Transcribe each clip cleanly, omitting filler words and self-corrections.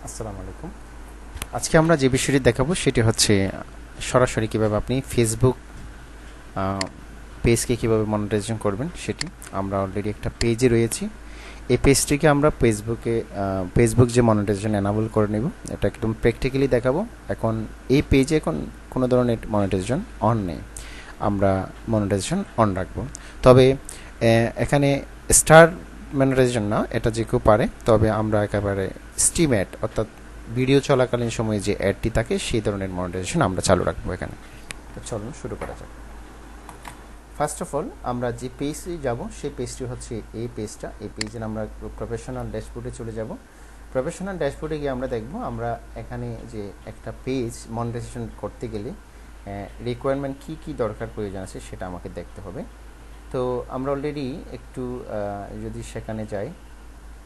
আসসালামু আলাইকুম। আজকে আমরা যে বিষয়টি দেখাবো সেটি হচ্ছে সরাসরি কিভাবে আপনি ফেসবুক পেজকে কিভাবে মনিটাইজেশন করবেন সেটি। আমরা অলরেডি একটা পেজে রয়েছি। এই পেজটিকে আমরা ফেসবুক যে মনিটাইজেশন এনাবল করে নেব, এটা একদম প্র্যাকটিক্যালি দেখাবো। এখন এই পেজে এখন কোনো ধরনের মনিটাইজেশন অন নেই, আমরা মনিটাইজেশন অন রাখবো। তবে এখানে স্টার মনিটাইজেশন না, এটা যে কেউ পারে, তবে আমরা একেবারে স্টিম অ্যাড অর্থাৎ ভিডিও চলাকালীন সময়ে যে অ্যাডটি থাকে সেই ধরনের মনিটাইজেশন আমরা চালু রাখবো এখানে। তো চলুন শুরু করা যাক। ফার্স্ট অফ অল আমরা যে পেজে যাব সেই পেজটি হচ্ছে এই পেজটা। এই পেজে আমরা প্রফেশনাল ড্যাশবোর্ডে চলে যাব। প্রফেশনাল ড্যাশবোর্ডে গিয়ে আমরা দেখব আমরা এখানে যে একটা পেজ মনিটাইজেশন করতে গেলে রিকোয়ারমেন্ট কী কী দরকার প্রয়োজন আছে সেটা আমাকে দেখতে হবে। তো আমরা অলরেডি একটু যদি সেখানে যাই,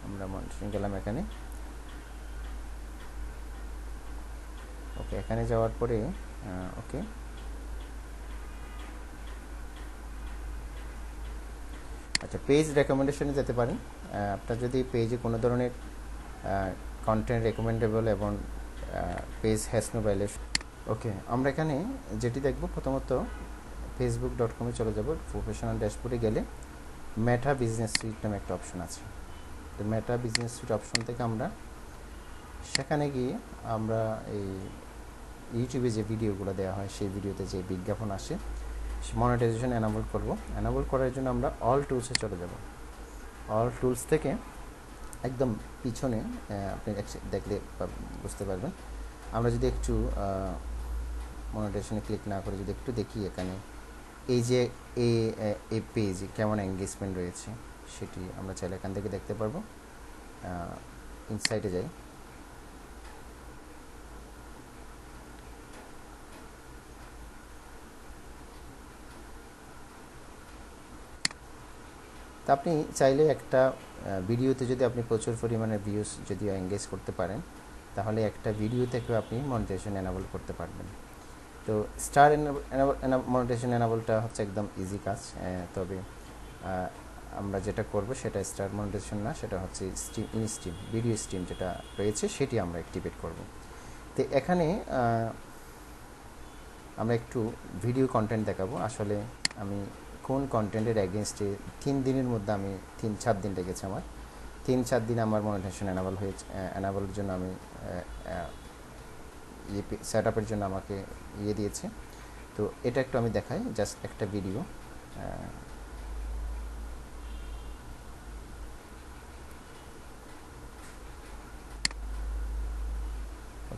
আমরা মনিটাইজেশন গেলাম এখানে। ওকে, এখানে যাওয়ার পরে ওকে, আচ্ছা, পেজ রেকমেন্ডেশনে যেতে পারেন। আপনার যদি পেজে কোনো ধরনের কন্টেন্ট রেকমেন্ডেবল এবং পেজ হ্যাজ নো ভায়োলেশন। ওকে, আমরা এখানে যেটি দেখব, প্রথমত facebook.com-এ চলে যাব। প্রফেশনাল ড্যাশবোর্ডে গেলে মেটা বিজনেস সুইট নামে একটা অপশন আছে। তো মেটা বিজনেস সুইট অপশন থেকে আমরা সেখানে গিয়ে আমরা এই ইউটিউবে যে ভিডিওগুলো দেওয়া হয় সেই ভিডিওতে যে বিজ্ঞাপন আসে মনিটাইজেশন এনাবল করব। এনাবল করার জন্য আমরা অল টুলসে চলে যাব। অল টুলস থেকে একদম পিছনে আপনি দেখলে বুঝতে পারবেন। আমরা যদি একটু মনিটাইজেশনে ক্লিক না করে যদি একটু দেখি, এখানে এই যে এই পেজ কেমন এঙ্গেজমেন্ট রয়েছে সেটি আমরা চাইলে এখান থেকে দেখতে পারবো। ইনসাইটে যাই। তা আপনি চাইলে একটা ভিডিওতে যদি আপনি প্রচুর পরিমাণে ভিউজ যদি এঙ্গেজ করতে পারেন, তাহলে একটা ভিডিও থেকেও আপনি মনিটাইজেশন এনাবল করতে পারবেন। তো স্টার মনিটাইজেশন এনাবলটা হচ্ছে একদম ইজি কাজ। তবে আমরা যেটা করব সেটা স্টার মনিটাইজেশন না, সেটা হচ্ছে স্ট্রিম ভিডিও স্ট্রিম যেটা রয়েছে সেটি আমরা অ্যাক্টিভেট করব। তো এখানে আমরা একটু ভিডিও কন্টেন্ট দেখাবো। আসলে আমি কোন কন্টেন্টের এগেনস্টে 3 দিনের মধ্যে আমি 3-4 দিন লেগেছে আমার। 3-4 দিন আমার মনিটাইজেশন এনাবল হয়েছে। এনাবলের জন্য আমি সেট আপের জন্য আমাকে দিয়েছে। তো এটা একটু আমি দেখাই, জাস্ট একটা ভিডিও।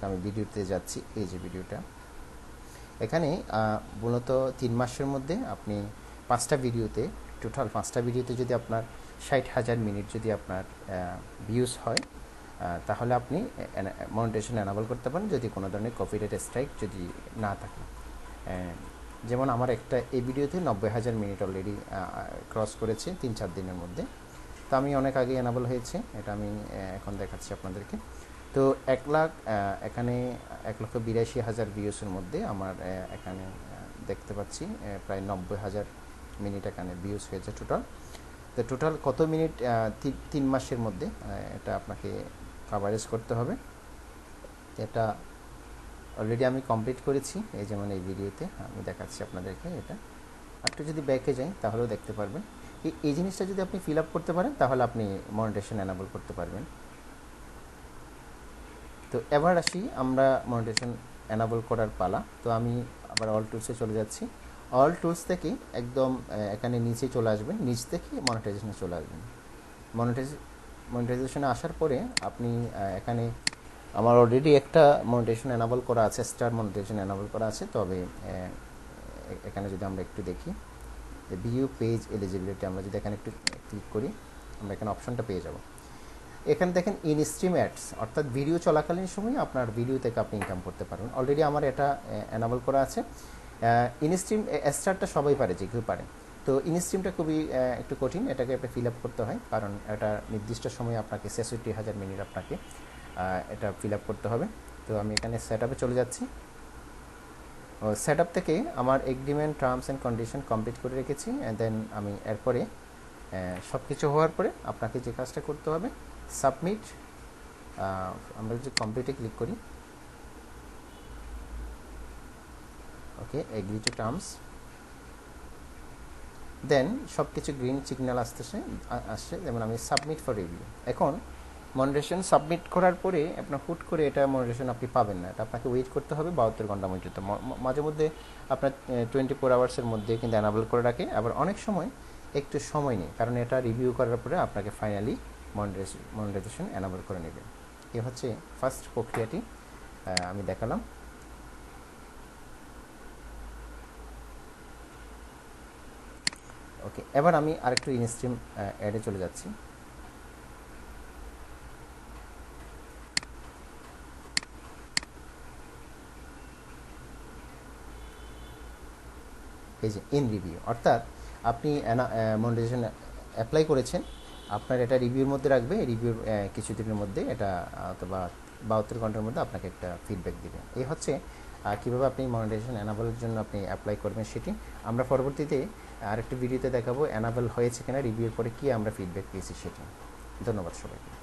আমি ভিডিওতে যাচ্ছি, এই যে ভিডিওটা। এখানে মূলত 3 মাসের মধ্যে আপনি 5টা ভিডিওতে, টোটাল 5টা ভিডিওতে যদি আপনার 60,000 মিনিট যদি আপনার ভিউজ হয়, তাহলে আপনি মনিটাইজেশন এনাবল করতে পারেন, যদি কোনো ধরনের কপিরাইট স্ট্রাইক যদি না থাকে। যেমন আমার একটা এই ভিডিওতে 90,000 মিনিট অলরেডি ক্রস করেছে 3-4 দিনের মধ্যে। তো আমি অনেক আগে এনাবল হয়েছে, এটা আমি এখন দেখাচ্ছি আপনাদেরকে। তো 1 লাখ এখানে 1,82,000 ভিউসের মধ্যে আমার এখানে দেখতে পাচ্ছি প্রায় 90,000 মিনিট এখানে ভিউস হয়েছে টোটাল। তো টোটাল কত মিনিট 3 মাসের মধ্যে এটা আপনাকে কাভারেজ করতে হবে। এটা অলরেডি আমি কমপ্লিট করেছি, এই যেমন এই ভিডিওতে আমি দেখাচ্ছি আপনাদেরকে। এটা একটু যদি ব্যাকে যাই তাহলেও দেখতে পারবেন। এই জিনিসটা যদি আপনি ফিল আপ করতে পারেন তাহলে আপনি মনিটাইজেশন এনাবল করতে পারবেন। তো এবার আসি আমরা মনিটাইজেশন এনাবল করার পালা। তো আমি আবার অল টুলসে চলে যাচ্ছি। অল টুলস থেকে একদম এখানে নিচে চলে আসবেন, নিচ থেকে মনিটাইজেশনে চলে আসবেন। মনিটাইজেশনে আসার পরে আপনি এখানে আমার অলরেডি একটা মনিটাইজেশন এনাবল করা আছে, স্টার মনিটাইজেশন এনাবল করা আছে। তবে এখানে যদি আমরা একটু দেখি ভিউ পেজ এলিজিবিলিটি, আমরা যদি এখানে একটু ক্লিক করি, আমরা এখানে অপশনটা পেয়ে যাব। এখানে দেখেন ইন স্ট্রিম অ্যাডস, অর্থাৎ ভিডিও চলাকালীন সময় আপনার ভিডিও থেকে আপনি ইনকাম করতে পারবেন। অলরেডি আমার এটা এনাবল করা আছে। ইন স্ট্রিম স্টারটা সবাই পারে, যে কেউ পারে। তো ইন স্ট্রিমটা খুবই একটু কঠিন, এটাকে একটা ফিল আপ করতে হয়, কারণ এটা নির্দিষ্ট সময়ে আপনাকে 66,000 মিনিট আপনাকে এটা ফিল আপ করতে হবে। তো আমি এখানে সেট আপে চলে যাচ্ছি। সেট আপ থেকে আমার agreement terms and condition complete করে রেখেছি। দেন আমি এরপরে সব কিছু হওয়ার পরে আপনাকে যে কাজটা করতে হবে, সাবমিট আমরা যদি কমপ্লিটে ক্লিক করি, ওকে এগ্রি টু টার্মস, দেন সব কিছু গ্রিন সিগন্যাল আসছে, যেমন আমি সাবমিট ফর রিভিউ। এখন মনিটাইজেশন সাবমিট করার পরে আপনার হুট করে এটা মনিটাইজেশন আপনি পাবেন না, এটা আপনাকে ওয়েট করতে হবে 72 ঘন্টা পর্যন্ত। মাঝে মধ্যে আপনার 24 আওয়ার্সের মধ্যে কিন্তু অ্যানাবল করে রাখে, আবার অনেক সময় একটু সময় নেই, কারণ এটা রিভিউ করার পরে আপনাকে ফাইনালি মনিটাইজেশন অ্যানাবল করে নেবে। এ হচ্ছে ফার্স্ট প্রক্রিয়াটি আমি দেখালাম। ওকে, এবার আমি আরেকটু ইনস্ট্রিম অ্যাডে চলে যাচ্ছি। এই যে ইন রিভিউ, অর্থাৎ আপনি মনিটাইজেশন অ্যাপ্লাই করেছেন, আপনার এটা রিভিউর মধ্যে রাখবে, রিভিউর কিছুদিনের মধ্যে এটা অথবা 72 ঘন্টার মধ্যে আপনাকে একটা ফিডব্যাক দেবে। এই হচ্ছে কীভাবে আপনি মনিটাইজেশন অ্যানাবলের জন্য আপনি অ্যাপ্লাই করবেন সেটি। আমরা পরবর্তীতে আরেকটি ভিডিওতে দেখাবো অ্যানাবল হয়েছে কিনা, রিভিউর পরে কী আমরা ফিডব্যাক পেয়েছি সেটি। ধন্যবাদ সবাইকে।